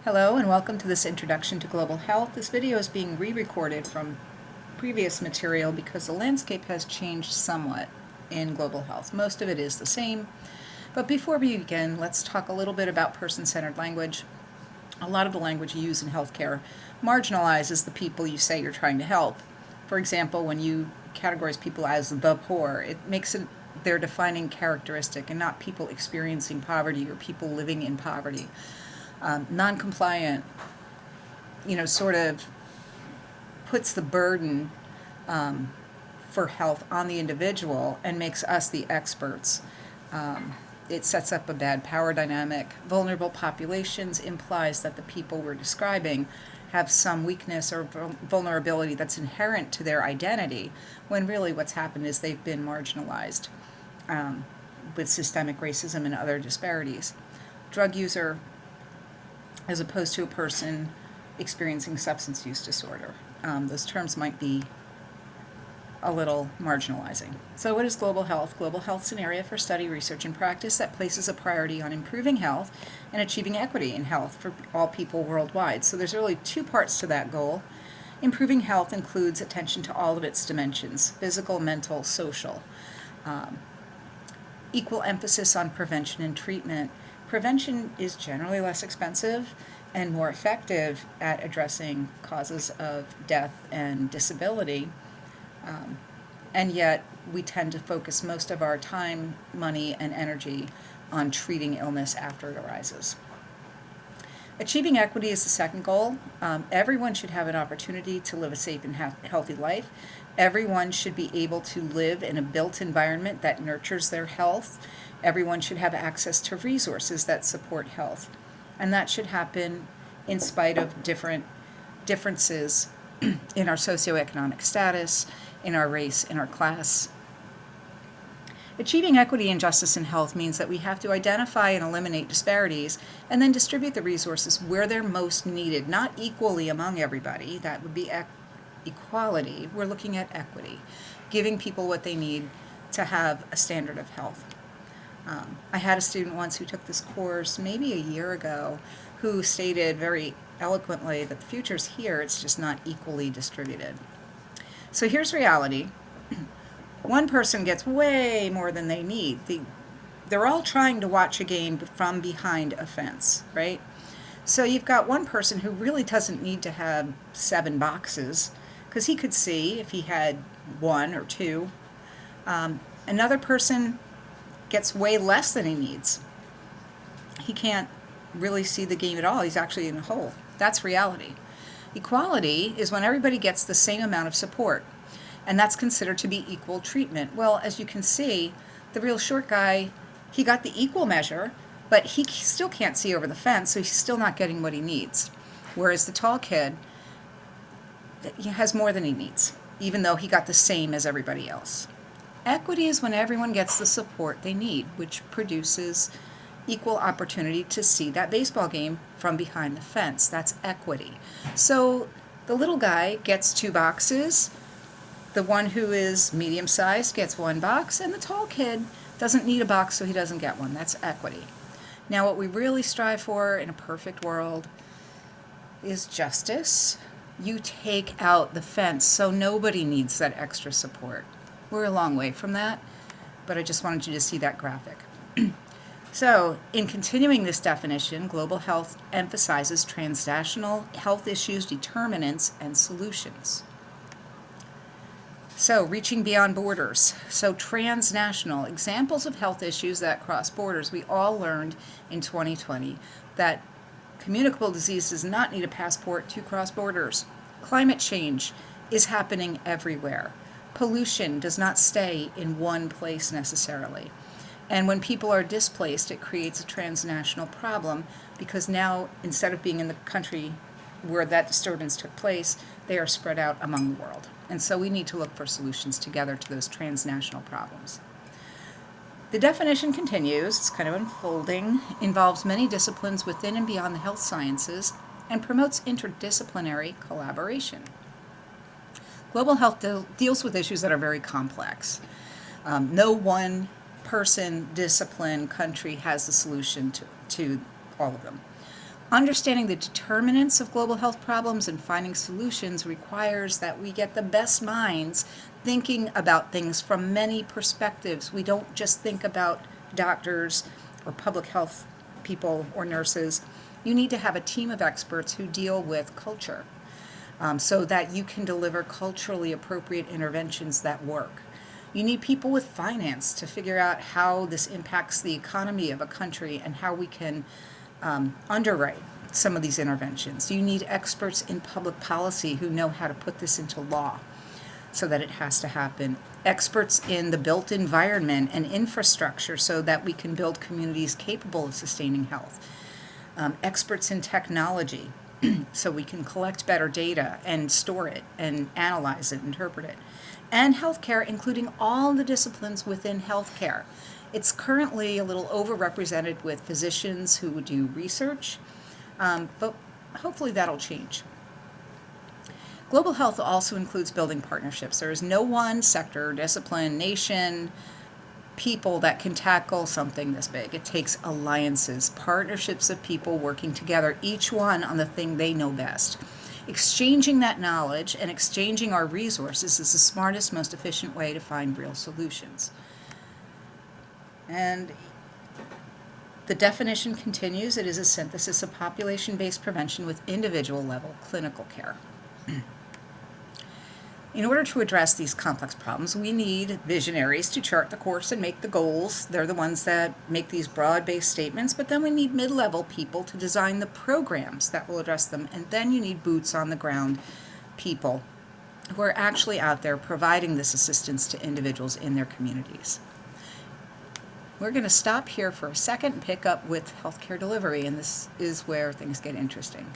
Hello and welcome to this introduction to global health. This video is being re-recorded from previous material because the landscape has changed somewhat in global health. Most of it is the same, but before we begin, let's talk a little bit about person-centered language. A lot of the language you use in healthcare marginalizes the people you say you're trying to help. For example, when you categorize people as the poor, it makes it their defining characteristic and not people experiencing poverty or people living in poverty. Non-compliant, sort of puts the burden for health on the individual and makes us the experts. It sets up a bad power dynamic. Vulnerable populations implies that the people we're describing have some weakness or vulnerability that's inherent to their identity, when really what's happened is they've been marginalized with systemic racism and other disparities. Drug user as opposed to a person experiencing substance use disorder. Those terms might be a little marginalizing. So what is global health? Global health is an area for study, research, and practice that places a priority on improving health and achieving equity in health for all people worldwide. So there's really two parts to that goal. Improving health includes attention to all of its dimensions: physical, mental, social. Equal emphasis on prevention and treatment. Prevention is generally less expensive and more effective at addressing causes of death and disability, and yet we tend to focus most of our time, money, and energy on treating illness after it arises. Achieving equity is the second goal. Everyone should have an opportunity to live a safe and healthy life. Everyone should be able to live in a built environment that nurtures their health. Everyone should have access to resources that support health. And that should happen in spite of differences in our socioeconomic status, in our race, in our class. Achieving equity and justice in health means that we have to identify and eliminate disparities and then distribute the resources where they're most needed, not equally among everybody. That would be equality. We're looking at equity, giving people what they need to have a standard of health. I had a student once who took this course maybe a year ago who stated very eloquently that the future's here, it's just not equally distributed. So here's reality. One person gets way more than they need. They're all trying to watch a game from behind a fence, right? So you've got one person who really doesn't need to have 7 boxes because he could see if he had 1 or 2. Another person gets way less than he needs. He can't really see the game at all. He's actually in a hole. That's reality. Equality is when everybody gets the same amount of support, and that's considered to be equal treatment. Well, as you can see, the real short guy, he got the equal measure, but he still can't see over the fence, so he's still not getting what he needs. Whereas the tall kid, he has more than he needs, even though he got the same as everybody else. Equity is when everyone gets the support they need, which produces equal opportunity to see that baseball game from behind the fence. That's equity. So the little guy gets 2 boxes, the one who is medium-sized gets 1 box, and the tall kid doesn't need a box, so he doesn't get one. That's equity. Now, what we really strive for in a perfect world is justice. You take out the fence so nobody needs that extra support. We're a long way from that, but I just wanted you to see that graphic. So, in continuing this definition, global health emphasizes transnational health issues, determinants, and solutions. So, reaching beyond borders. So, transnational, examples of health issues that cross borders. We all learned in 2020 that communicable disease does not need a passport to cross borders. Climate change is happening everywhere. Pollution does not stay in one place necessarily. And when people are displaced, it creates a transnational problem because now, instead of being in the country where that disturbance took place, they are spread out among the world. And so we need to look for solutions together to those transnational problems. The definition continues, it's kind of unfolding, involves many disciplines within and beyond the health sciences, and promotes interdisciplinary collaboration. Global health deals with issues that are very complex. No one person, discipline, country has the solution to all of them. Understanding the determinants of global health problems and finding solutions requires that we get the best minds thinking about things from many perspectives. We don't just think about doctors or public health people or nurses. You need to have a team of experts who deal with culture, so that you can deliver culturally appropriate interventions that work. You need people with finance to figure out how this impacts the economy of a country and how we can underwrite some of these interventions. You need experts in public policy who know how to put this into law so that it has to happen. Experts in the built environment and infrastructure so that we can build communities capable of sustaining health. Experts in technology so we can collect better data and store it and analyze it, interpret it. And healthcare, including all the disciplines within healthcare. It's currently a little overrepresented with physicians who do research, but hopefully that'll change. Global health also includes building partnerships. There is no one sector, discipline, nation, people that can tackle something this big. It takes alliances, partnerships of people working together, each one on the thing they know best. Exchanging that knowledge and exchanging our resources is the smartest, most efficient way to find real solutions. And the definition continues. It is a synthesis of population-based prevention with individual-level clinical care. In order to address these complex problems, we need visionaries to chart the course and make the goals. They're the ones that make these broad-based statements, but then we need mid-level people to design the programs that will address them, and then you need boots-on-the-ground people who are actually out there providing this assistance to individuals in their communities. We're going to stop here for a second and pick up with healthcare delivery, and this is where things get interesting.